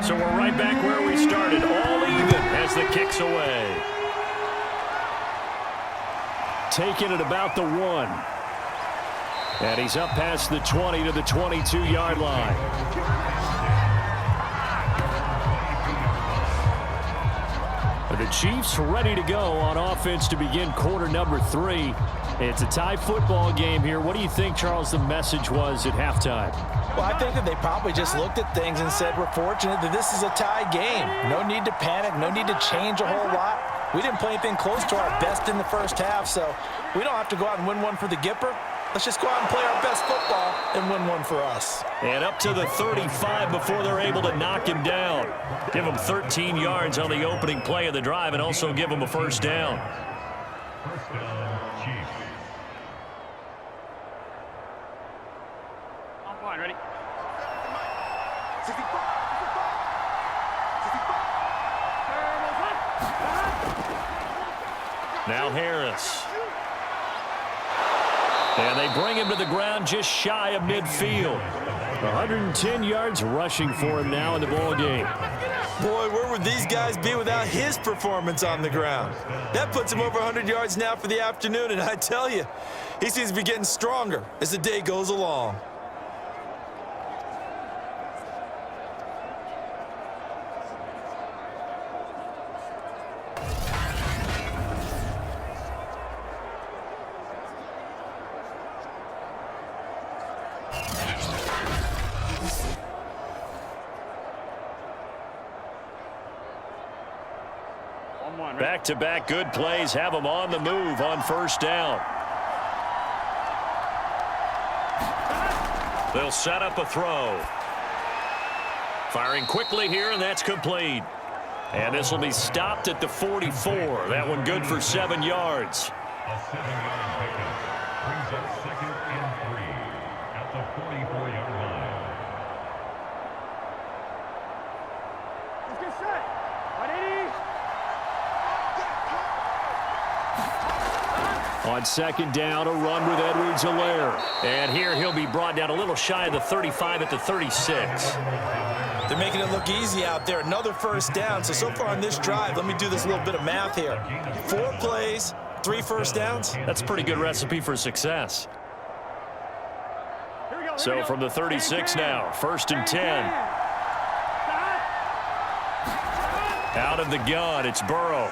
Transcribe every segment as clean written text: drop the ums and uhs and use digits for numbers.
So we're right back where we started, all even as the kick's away. Taking it about the 1. And he's up past the 20 to the 22-yard line. The Chiefs ready to go on offense to begin quarter number 3. It's a tie football game here. What do you think, Charles, the message was at halftime? Well, I think that they probably just looked at things and said, we're fortunate that this is a tie game. No need to panic, no need to change a whole lot. We didn't play anything close to our best in the first half, so we don't have to go out and win one for the Gipper. Let's just go out and play our best football and win one for us. And up to the 35 before they're able to knock him down. Give him 13 yards on the opening play of the drive and also give him a first down. First down, Chiefs. On point, ready? Now Harris. And they bring him to the ground just shy of midfield. 110 yards rushing for him now in the ball game. Boy, where would these guys be without his performance on the ground? That puts him over 100 yards now for the afternoon, and I tell you, he seems to be getting stronger as the day goes along. Back-to-back good plays have them on the move on first down. They'll set up a throw. Firing quickly here, and that's complete. And this will be stopped at the 44. That one good for 7 yards. A 7-yard pickup brings up 2nd and 3 at the 44-yard line. Let's get set. 180. On second down, a run with Edwards-Helaire. And here he'll be brought down a little shy of the 35 at the 36. They're making it look easy out there. Another first down. So far on this drive, let me do this little bit of math here. 4 plays, 3 first downs. That's a pretty good recipe for success. So from the 36 now, 1st and 10. Out of the gun, it's Burrow.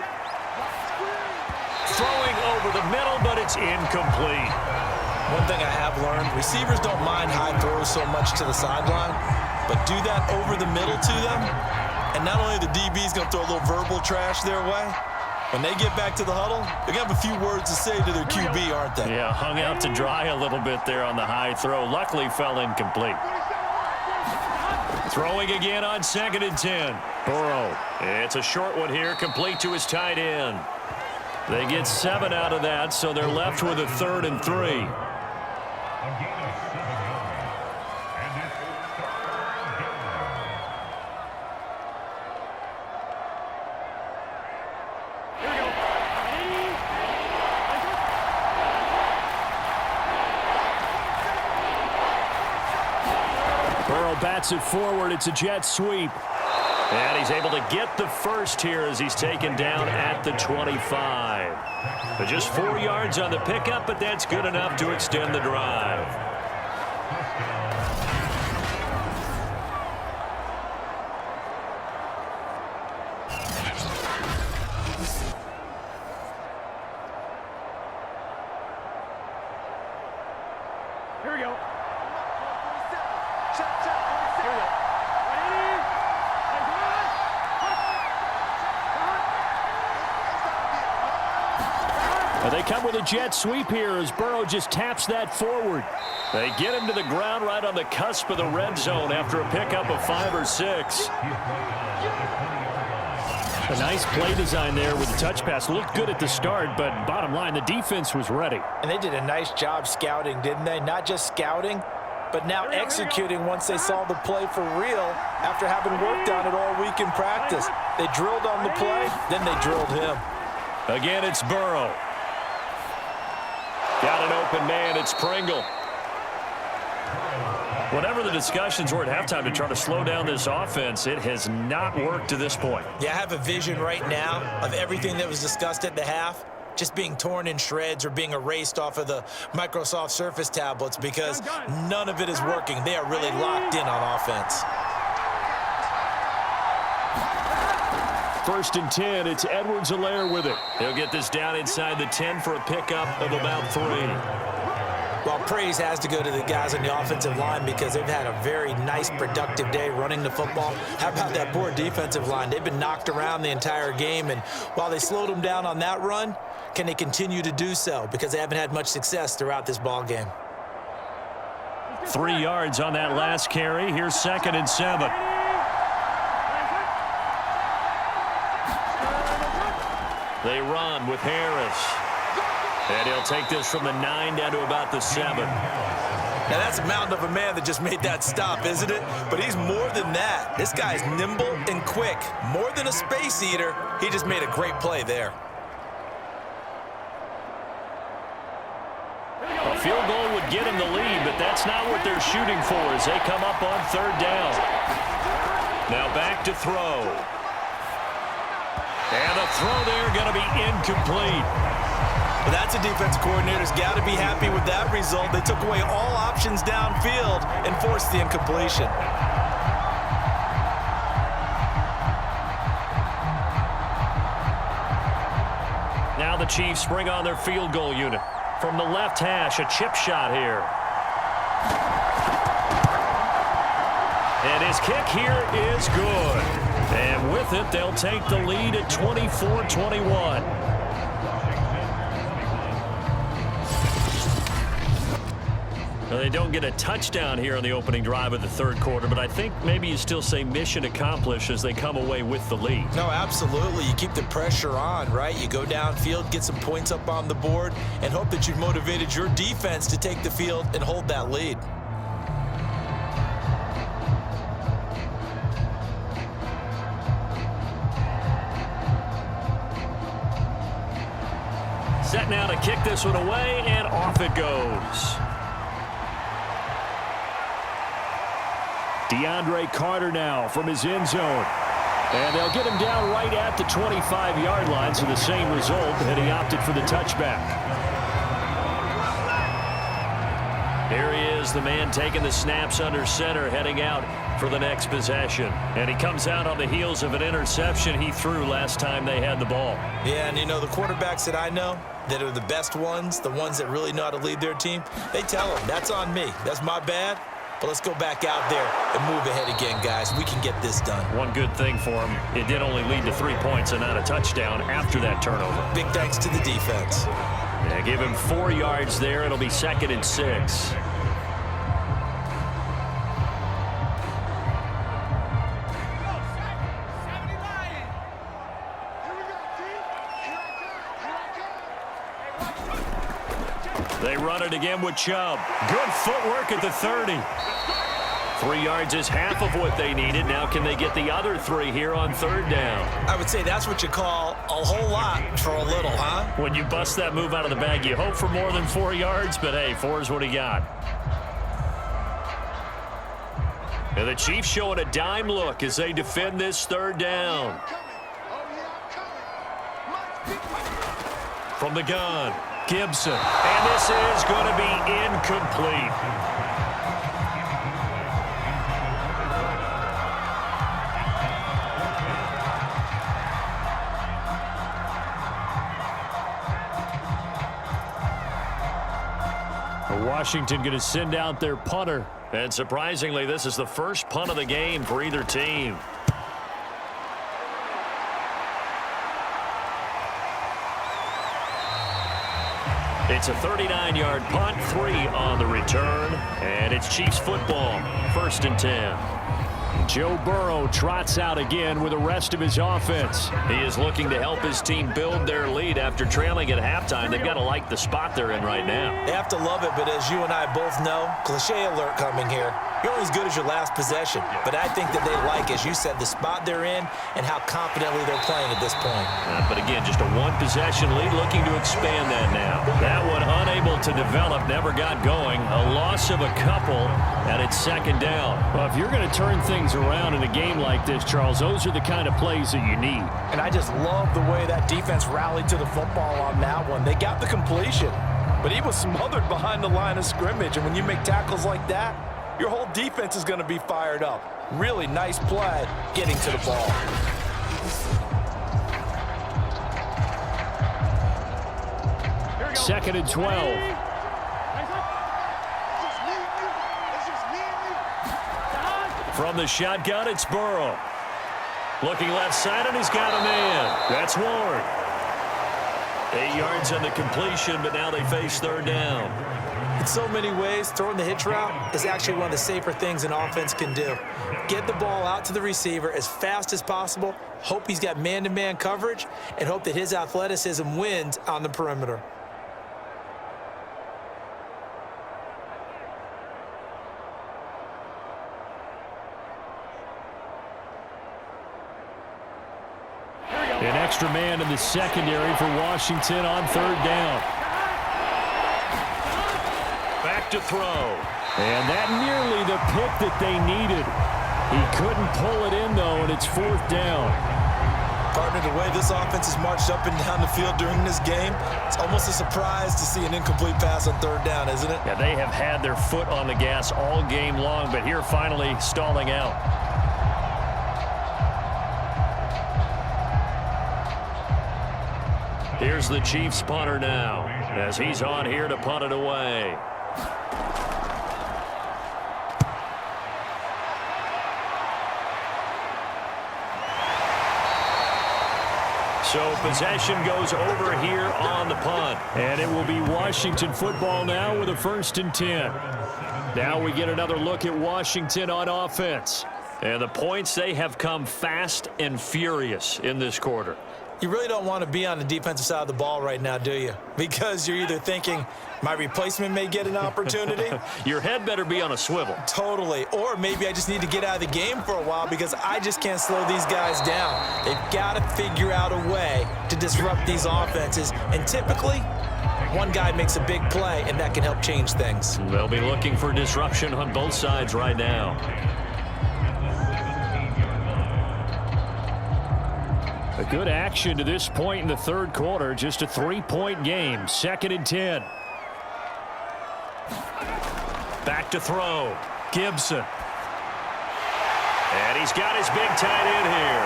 Throwing over the middle, but it's incomplete. One thing I have learned, receivers don't mind high throws so much to the sideline, but do that over the middle to them, and not only the DB's going to throw a little verbal trash their way, when they get back to the huddle, they're going to have a few words to say to their QB, aren't they? Yeah, hung out to dry a little bit there on the high throw. Luckily fell incomplete. Throwing again on 2nd and 10. Burrow. It's a short one here, complete to his tight end. They get 7 out of that, so they're left with a 3rd and 3. A gain of 7 yards. And it's 3rd down. Burrow bats it forward. It's a jet sweep. And he's able to get the first here as he's taken down at the 25. But just 4 yards on the pickup, but that's good enough to extend the drive. Here we go. They come with a jet sweep here as Burrow just taps that forward. They get him to the ground right on the cusp of the red zone after a pickup of 5 or 6. A nice play design there with the touch pass. Looked good at the start, but bottom line, the defense was ready. And they did a nice job scouting, didn't they? Not just scouting, but now executing once they saw the play for real after having worked on it all week in practice. They drilled on the play, then they drilled him. Again, it's Burrow. Got an open man. It's Pringle. Whatever the discussions were at halftime to try to slow down this offense, it has not worked to this point. Yeah, I have a vision right now of everything that was discussed at the half just being torn in shreds or being erased off of the Microsoft Surface tablets because none of it is working. They are really locked in on offense. 1st and 10, it's Edwards-Helaire with it. He'll get this down inside the 10 for a pickup of about 3. Well, praise has to go to the guys on the offensive line because they've had a very nice, productive day running the football. How about that poor defensive line? They've been knocked around the entire game, and while they slowed them down on that run, can they continue to do so? Because they haven't had much success throughout this ball game. 3 yards on that last carry. Here's 2nd and 7. They run with Harris. And he'll take this from the 9 down to about the 7. Now, that's a mountain of a man that just made that stop, isn't it? But he's more than that. This guy's nimble and quick. More than a space eater, he just made a great play there. A field goal would get him the lead, but that's not what they're shooting for as they come up on 3rd down. Now back to throw. And the throw there going to be incomplete. Well, that's a defense coordinator's got to be happy with that result. They took away all options downfield and forced the incompletion. Now the Chiefs bring on their field goal unit. From the left hash, a chip shot here. And his kick here is good. And with it, they'll take the lead at 24-21. Well, they don't get a touchdown here on the opening drive of the 3rd quarter, but I think maybe you still say mission accomplished as they come away with the lead. No, absolutely. You keep the pressure on, right? You go downfield, get some points up on the board, and hope that you've motivated your defense to take the field and hold that lead. Set now to kick this one away, and off it goes. DeAndre Carter now from his end zone. And they'll get him down right at the 25-yard line, so the same result, and he opted for the touchback. Here he is, the man taking the snaps under center, heading out for the next possession. And he comes out on the heels of an interception he threw last time they had the ball. Yeah, and you know, the quarterbacks that I know that are the best ones, the ones that really know how to lead their team, they tell them, that's on me. That's my bad. But let's go back out there and move ahead again, guys. We can get this done. One good thing for him, it did only lead to 3 points and not a touchdown after that turnover. Big thanks to the defense. Yeah, give him 4 yards there. It'll be 2nd and 6. They run it again with Chubb. Good footwork at the 30. 3 yards is half of what they needed. Now can they get the other 3 here on 3rd down? I would say that's what you call a whole lot for a little, huh? When you bust that move out of the bag, you hope for more than 4 yards, but hey, 4 is what he got. And the Chiefs showing a dime look as they defend this 3rd down. From the gun, Gibson. And this is going to be incomplete. Washington going to send out their punter. And surprisingly, this is the first punt of the game for either team. It's a 39-yard punt, 3 on the return, and it's Chiefs football, 1st and 10. Joe Burrow trots out again with the rest of his offense. He is looking to help his team build their lead after trailing at halftime. They've got to like the spot they're in right now. They have to love it, but as you and I both know, cliche alert coming here. You're only as good as your last possession. But I think that they like, as you said, the spot they're in and how confidently they're playing at this point. But again, just a one-possession lead, looking to expand that now. That one unable to develop, never got going. A loss of a couple, and it's second down. Well, if you're going to turn things around in a game like this, Charles, those are the kind of plays that you need. And I just love the way that defense rallied to the football on that one. They got the completion, but he was smothered behind the line of scrimmage. And when you make tackles like that, your whole defense is going to be fired up. Really nice play getting to the ball. Second and 12. From the shotgun, it's Burrow. Looking left side, and he's got a man. That's Ward. 8 yards on the completion, but now they face third down. In so many ways, throwing the hitch route is actually one of the safer things an offense can do. Get the ball out to the receiver as fast as possible, hope he's got man-to-man coverage, and hope that his athleticism wins on the perimeter. An extra man in the secondary for Washington on third down. Back to throw. And that nearly the pick that they needed. He couldn't pull it in, though, and it's fourth down. Partner, the way this offense has marched up and down the field during this game, it's almost a surprise to see an incomplete pass on third down, isn't it? Yeah, they have had their foot on the gas all game long, but here finally stalling out. Here's the Chiefs punter now, as he's on here to punt it away. So possession goes over here on the punt. And it will be Washington football now with a 1st and 10. Now we get another look at Washington on offense. And the points, they have come fast and furious in this quarter. You really don't want to be on the defensive side of the ball right now, do you? Because you're either thinking, my replacement may get an opportunity. Your head better be on a swivel. Totally. Or maybe I just need to get out of the game for a while because I just can't slow these guys down. They've got to figure out a way to disrupt these offenses. And typically, one guy makes a big play, and that can help change things. They'll be looking for disruption on both sides right now. A good action to this point in the third quarter. Just a 3-point game. 2nd and 10. Back to throw. Gibson. And he's got his big tight end here.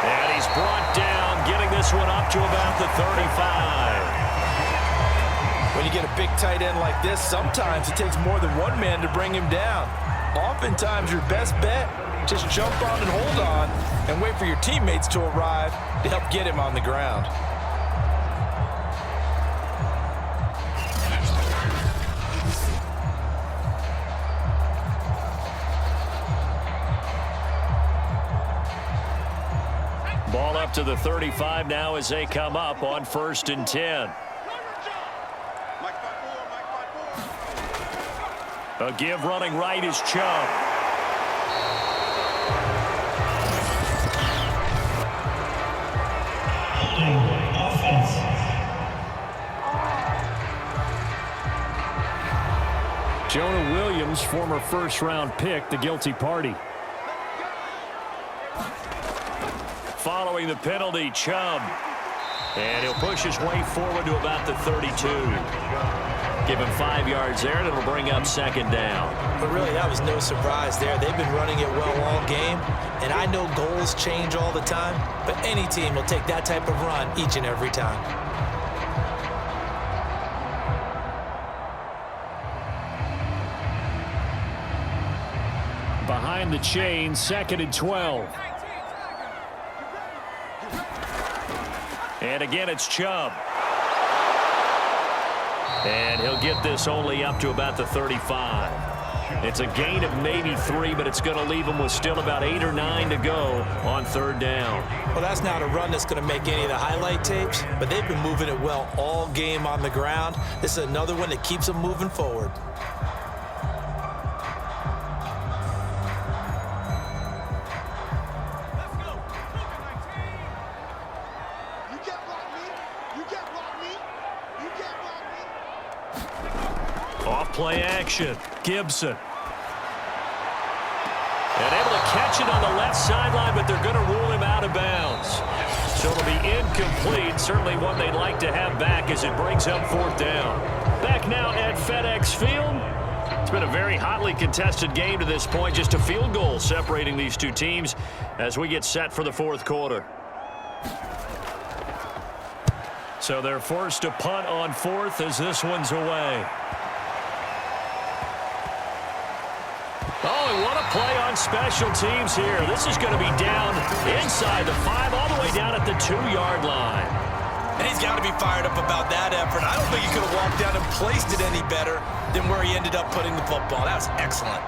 And he's brought down, getting this one up to about the 35. When you get a big tight end like this, sometimes it takes more than one man to bring him down. Oftentimes, your best bet, just jump on and hold on and wait for your teammates to arrive to help get him on the ground. Ball up to the 35 now as they come up on 1st and 10. A give running right is Chubb. Jonah Williams, former first-round pick, the guilty party. Following the penalty, Chubb. And he'll push his way forward to about the 32. Give him 5 yards there, and it'll bring up 2nd down. But really, that was no surprise there. They've been running it well all game. And I know goals change all the time, but any team will take that type of run each and every time. Behind the chain, 2nd and 12. And again, it's Chubb. And he'll get this only up to about the 35. It's a gain of maybe 3, but it's going to leave him with still about 8 or 9 to go on 3rd down. Well, that's not a run that's going to make any of the highlight tapes, but they've been moving it well all game on the ground. This is another one that keeps them moving forward. play action. Gibson. And able to catch it on the left sideline, but they're going to rule him out of bounds. So it'll be incomplete. Certainly one they'd like to have back as it brings up 4th down. Back now at FedEx Field. It's been a very hotly contested game to this point. Just a field goal separating these two teams as we get set for the 4th quarter. So they're forced to punt on 4th as this one's away. Oh, and what a play on special teams here. This is going to be down inside the 5, all the way down at the 2-yard line. And he's got to be fired up about that effort. I don't think he could have walked down and placed it any better than where he ended up putting the football. That was excellent.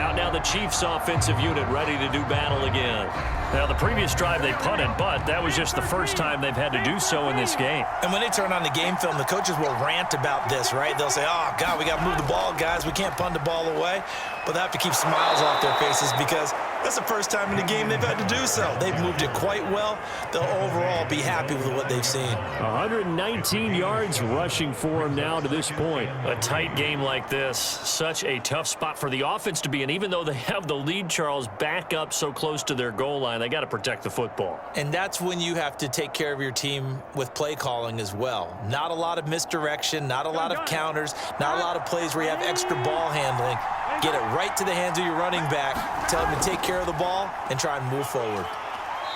Out now the Chiefs offensive unit ready to do battle again. Now the previous drive they punted, but that was just the first time they've had to do so in this game. And when they turn on the game film, the coaches will rant about this, right? They'll say, oh, God, we got to move the ball, guys. We can't punt the ball away. But they have to keep smiles off their faces because that's the first time in the game they've had to do so. They've moved it quite well. They'll overall be happy with what they've seen. 119 yards rushing for him now to this point. A tight game like this, such a tough spot for the offense to be in. Even though they have the lead, Charles, back up so close to their goal line, they got to protect the football. And that's when you have to take care of your team with play calling as well. Not a lot of misdirection, not a lot of counters, not a lot of plays where you have extra ball handling. Get it right to the hands of your running back. Tell him to take care of the ball and try and move forward.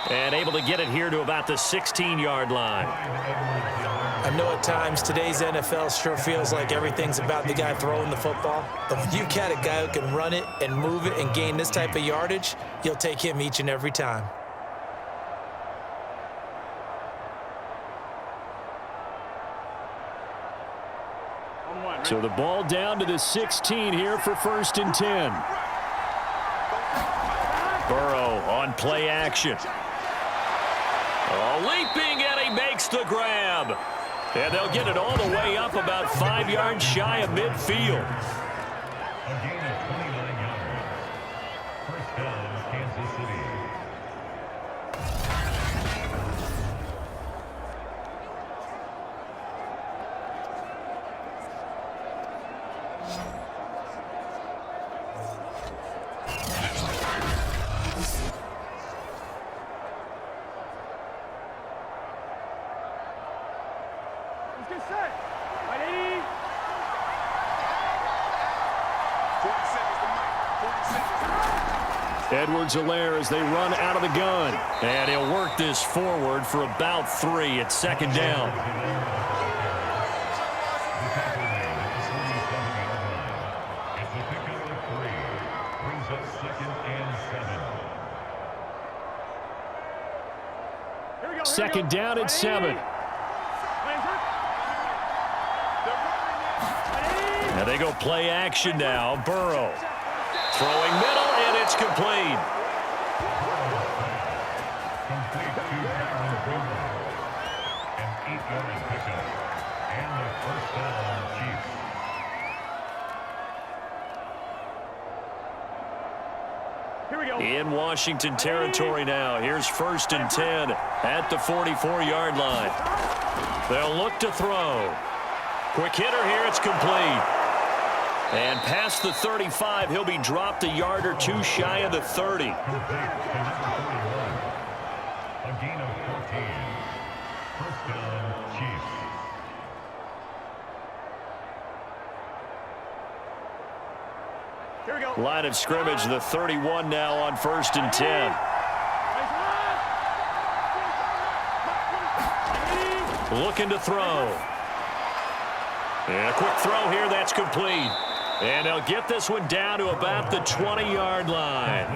And able to get it here to about the 16-yard line. I know at times today's NFL sure feels like everything's about the guy throwing the football. But when you've got a guy who can run it and move it and gain this type of yardage, you'll take him each and every time. So the ball down to the 16 here for 1st and 10. Burrow on play action. Oh, leaping, and he makes the grab. And they'll get it all the way up about 5 yards shy of midfield. A gain of 29 yards. First down, Kansas City. Let's get set. Right, 80. 40 seconds to Mike. 40 seconds. Edwards-Helaire as they run out of the gun. And he'll work this forward for about 3 at 2nd down. Second down at 7. And they go play action now. Burrow throwing middle, and it's complete. Complete to Byron Brewer. An 8-yard pickup. And the first down, Chiefs. Here we go. In Washington territory now. Here's 1st and 10 at the 44-yard line. They'll look to throw. Quick hitter here. It's complete. And past the 35, he'll be dropped a yard or 2 shy of the 30. Complete to number 31. A gain of 14. First down, Chiefs. Here we go. Line of scrimmage, the 31 now on 1st and 10. Looking to throw. And a quick throw here, that's complete. And they'll get this one down to about the 20-yard line.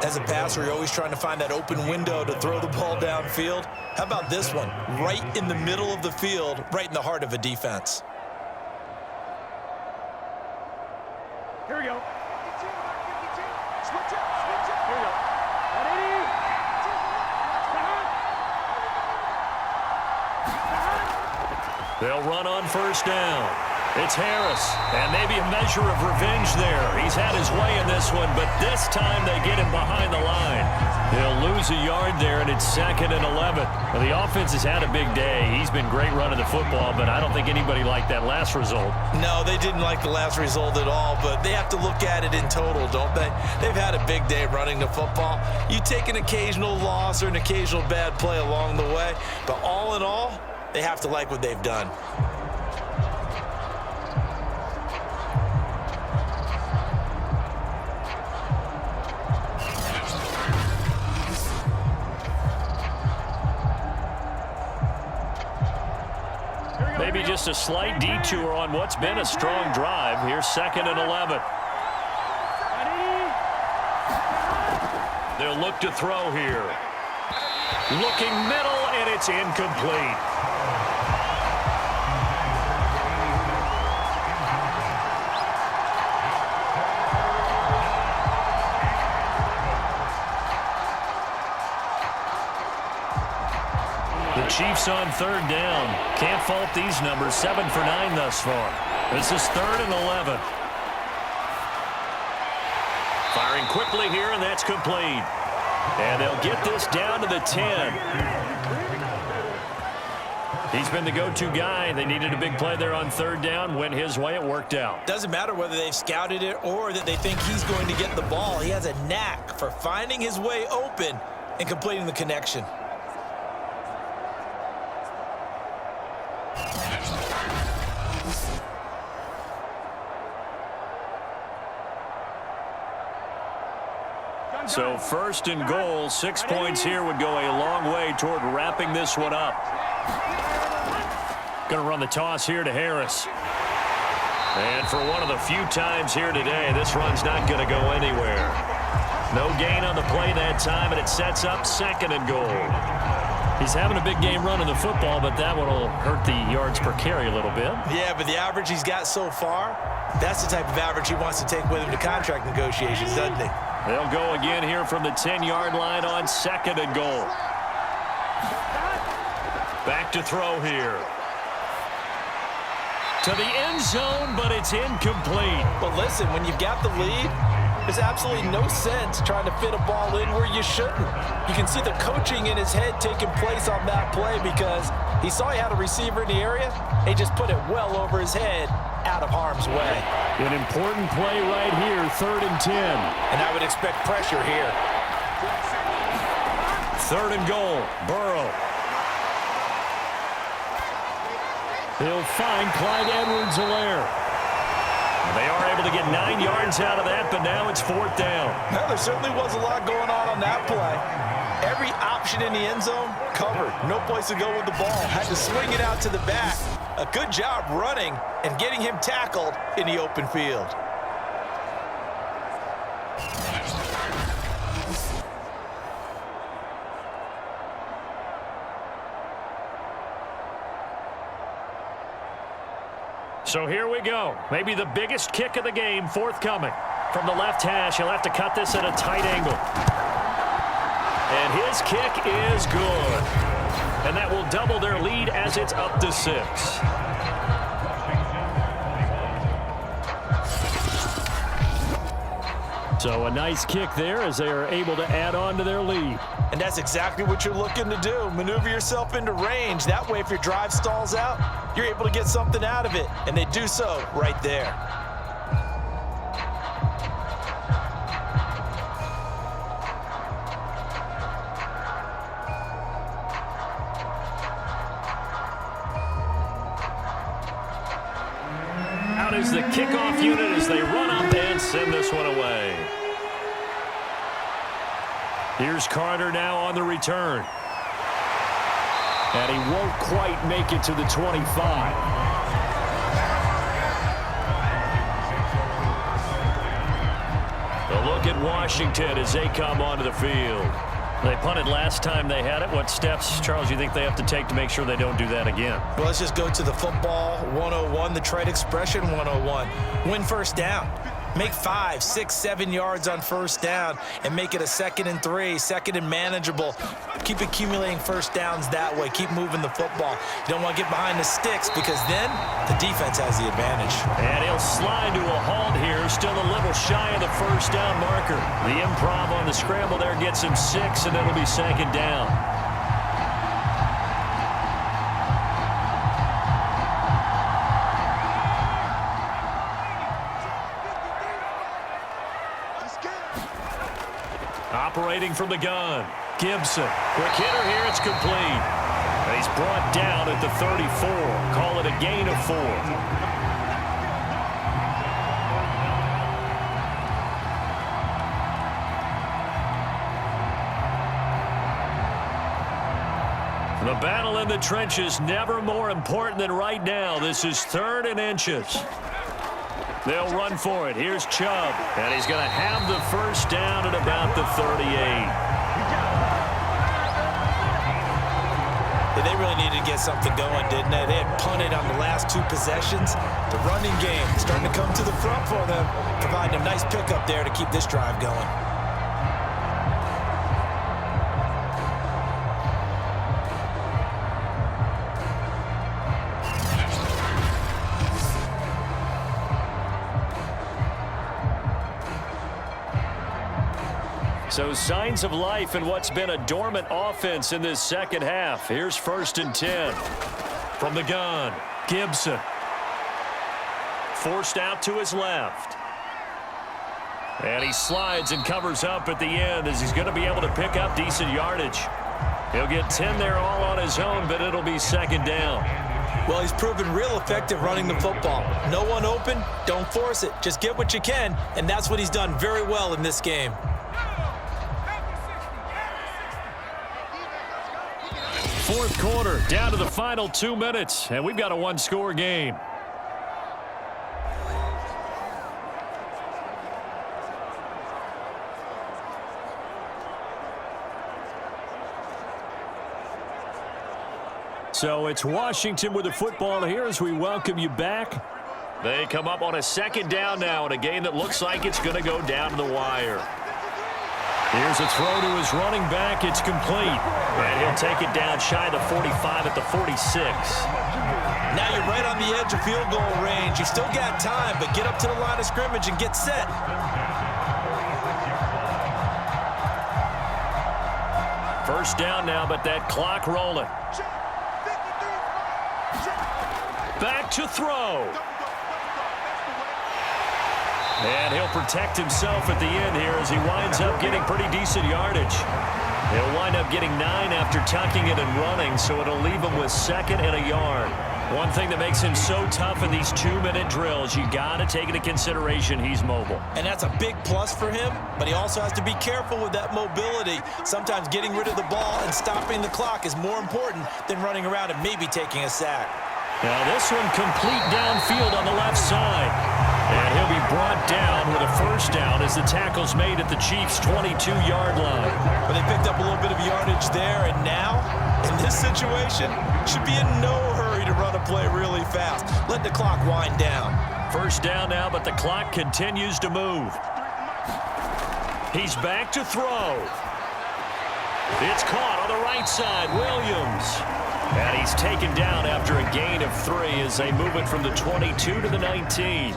As a passer, you're always trying to find that open window to throw the ball downfield. How about this one? Right in the middle of the field, right in the heart of a defense. Here we go. Switch up, switch up. Here we go. 180. They'll run on 1st down. It's Harris, and maybe a measure of revenge there. He's had his way in this one, but this time they get him behind the line. They'll lose a yard there, and it's 2nd and 11. Well, the offense has had a big day. He's been great running the football, but I don't think anybody liked that last result. No, they didn't like the last result at all, but they have to look at it in total, don't they? They've had a big day running the football. You take an occasional loss or an occasional bad play along the way, but all in all, they have to like what they've done. Maybe just a slight detour on what's been a strong drive. Here's 2nd and 11. They'll look to throw here. Looking middle, and it's incomplete. The Chiefs on 3rd down. Can't fault these numbers. 7 for 9 thus far. This is 3rd and 11. Firing quickly here, and that's complete. And they'll get this down to the 10. He's been the go-to guy. They needed a big play there on 3rd down. Went his way. It worked out. Doesn't matter whether they've scouted it or that they think he's going to get the ball. He has a knack for finding his way open and completing the connection. So 1st and goal, 6 points here would go a long way toward wrapping this one up. Going to run the toss here to Harris. And for one of the few times here today, this run's not going to go anywhere. No gain on the play that time, and it sets up 2nd and goal. He's having a big game running the football, but that one will hurt the yards per carry a little bit. Yeah, but the average he's got so far, that's the type of average he wants to take with him to contract negotiations, doesn't he? They'll go again here from the 10-yard line on 2nd and goal. Back to throw here. To the end zone, but it's incomplete. But listen, when you've got the lead, there's absolutely no sense trying to fit a ball in where you shouldn't. You can see the coaching in his head taking place on that play because he saw he had a receiver in the area. He just put it well over his head, out of harm's way. An important play right here, 3rd and 10. And I would expect pressure here. 3rd and goal, Burrow. He'll find Clyde Edwards-Helaire. They are able to get 9 yards out of that, but now it's 4th down. Well, there certainly was a lot going on that play. Every option in the end zone covered. No place to go with the ball. Had to swing it out to the back. A good job running and getting him tackled in the open field. So here we go. Maybe the biggest kick of the game forthcoming. From the left hash, he'll have to cut this at a tight angle. And his kick is good. And that will double their lead as it's up to 6. So a nice kick there as they are able to add on to their lead. And that's exactly what you're looking to do. Maneuver yourself into range. That way, if your drive stalls out, you're able to get something out of it. And they do so right there. Out is the kickoff unit as they run up and send this one away. Here's Carter now on the return. And he won't quite make it to the 25. A look at Washington as they come onto the field. They punted last time they had it. What steps, Charles, do you think they have to take to make sure they don't do that again? Well, let's just go to the football 101, the trade expression 101. Win 1st down. Make 5, 6, 7 yards on 1st down and make it a 2nd and 3, 2nd and manageable. Keep accumulating first downs that way. Keep moving the football. You don't want to get behind the sticks because then the defense has the advantage. And he'll slide to a halt here, still a little shy of the first down marker. The improv on the scramble there gets him 6, and it'll be second down. Operating from the gun, Gibson. Quick hitter here, it's complete. And he's brought down at the 34. Call it a gain of 4. The battle in the trenches never more important than right now. This is 3rd and inches. They'll run for it. Here's Chubb. And he's going to have the first down at about the 38. Yeah, they really needed to get something going, didn't they? They had punted on the last 2 possessions. The running game starting to come to the front for them, providing a nice pickup there to keep this drive going. So signs of life in what's been a dormant offense in this second half. Here's 1st and 10. From the gun, Gibson. Forced out to his left. And he slides and covers up at the end as he's going to be able to pick up decent yardage. He'll get 10 there all on his own, but it'll be second down. Well, he's proven real effective running the football. No one open, don't force it. Just get what you can, and that's what he's done very well in this game. 4th quarter, down to the final 2 minutes, and we've got a 1-score game. So it's Washington with the football here as we welcome you back. They come up on a 2nd down now in a game that looks like it's going to go down to the wire. Here's a throw to his running back. It's complete. And he'll take it down shy of the 45 at the 46. Now you're right on the edge of field goal range. You still got time, but get up to the line of scrimmage and get set. First down now, but that clock rolling. Back to throw. And he'll protect himself at the end here as he winds up getting pretty decent yardage. He'll wind up getting 9 after tucking it and running, so it'll leave him with 2nd and a yard. One thing that makes him so tough in these 2-minute drills, you got to take into consideration he's mobile. And that's a big plus for him, but he also has to be careful with that mobility. Sometimes getting rid of the ball and stopping the clock is more important than running around and maybe taking a sack. Now this one complete downfield on the left side. And he'll be brought down with a first down as the tackle's made at the Chiefs' 22-yard line. But they picked up a little bit of yardage there, and now, in this situation, should be in no hurry to run a play really fast. Let the clock wind down. First down now, but the clock continues to move. He's back to throw. It's caught on the right side, Williams. And he's taken down after a gain of 3 as they move it from the 22 to the 19.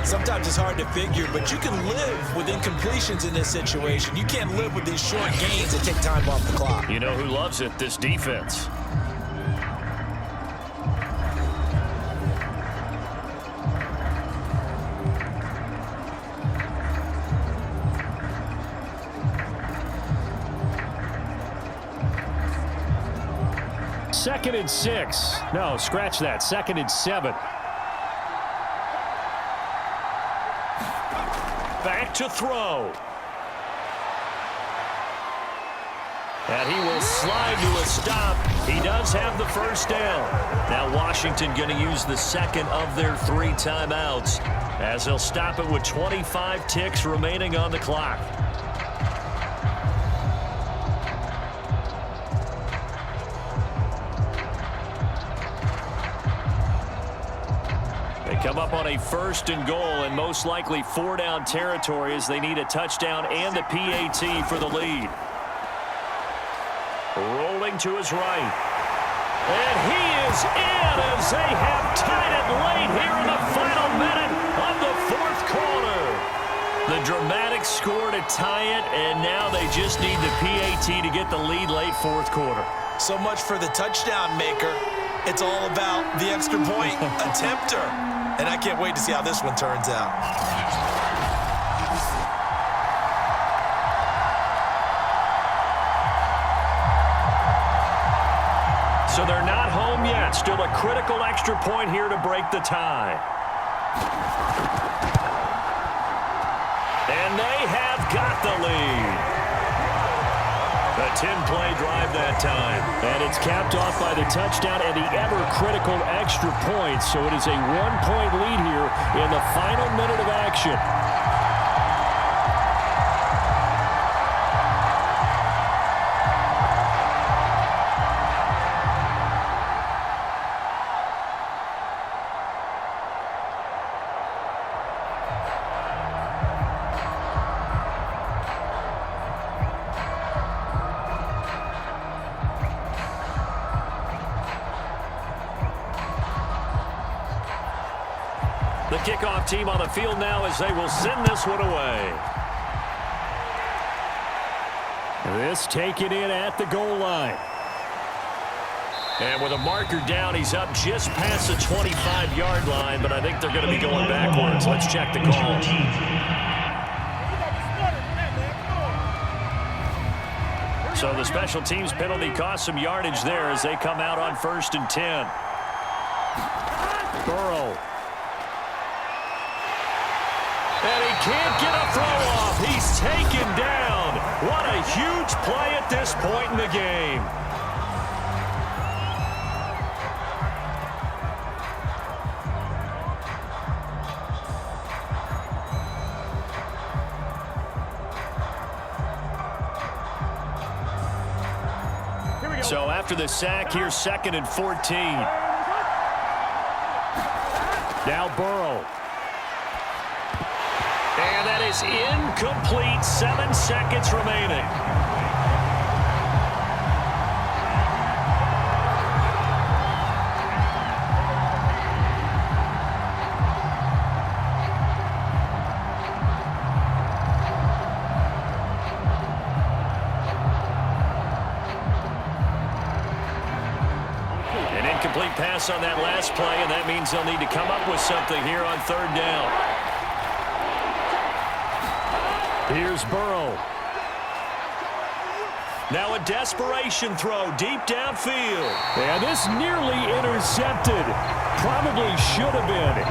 Sometimes it's hard to figure, but you can live with incompletions in this situation. You can't live with these short gains that take time off the clock. You know who loves it? This defense. Second and 6. No, scratch that. 2nd and 7. Back to throw. And he will slide to a stop. He does have the first down. Now Washington going to use the 2nd of their 3 timeouts as they'll stop it with 25 ticks remaining on the clock. Come up on a 1st and goal and most likely 4-down territory as they need a touchdown and the PAT for the lead. rolling to his right. And he is in as they have tied it late here in the final minute of the fourth quarter. The dramatic score to tie it, and now they just need the PAT to get the lead late fourth quarter. So much for the touchdown maker. It's all about the extra point attempter. And I can't wait to see how this one turns out. So they're not home yet. Still a critical extra point here to break the tie. And they have got the lead. A 10-play drive that time. And it's capped off by the touchdown and the ever-critical extra point. So it is a one-point lead here in the final minute of action. The kickoff team on the field now as they will send this one away. This taken in at the goal line. And with a marker down, he's up just past the 25-yard line, but I think they're going to be going backwards. Let's check the call. So the special teams penalty cost some yardage there as they come out on 1st and 10. Burrow. And he can't get a throw off. He's taken down. What a huge play at this point in the game. So after the sack, here's 2nd and 14. Now Burrow. And that is incomplete. 7 seconds remaining. An incomplete pass on that last play, and that means they'll need to come up with something here on 3rd down. Here's Burrow. Now a desperation throw deep downfield. And this nearly intercepted. Probably should have been.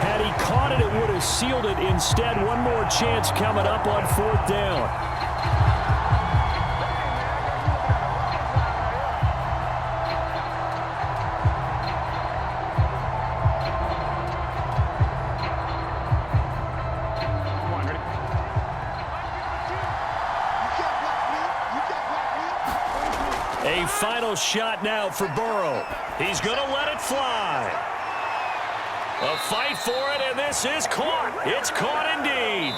Had he caught it, it would have sealed it. Instead, one more chance coming up on 4th down. A final shot now for Burrow. He's going to let it fly. A fight for it, and this is caught. It's caught indeed.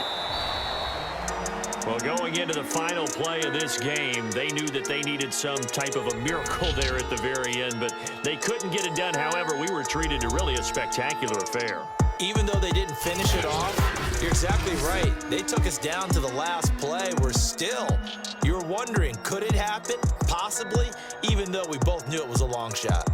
Well, going into the final play of this game, they knew that they needed some type of a miracle there at the very end, but they couldn't get it done. However, we were treated to really a spectacular affair. Even though they didn't finish it off, you're exactly right. They took us down to the last play. You were wondering, could it happen? Possibly, even though we both knew it was a long shot.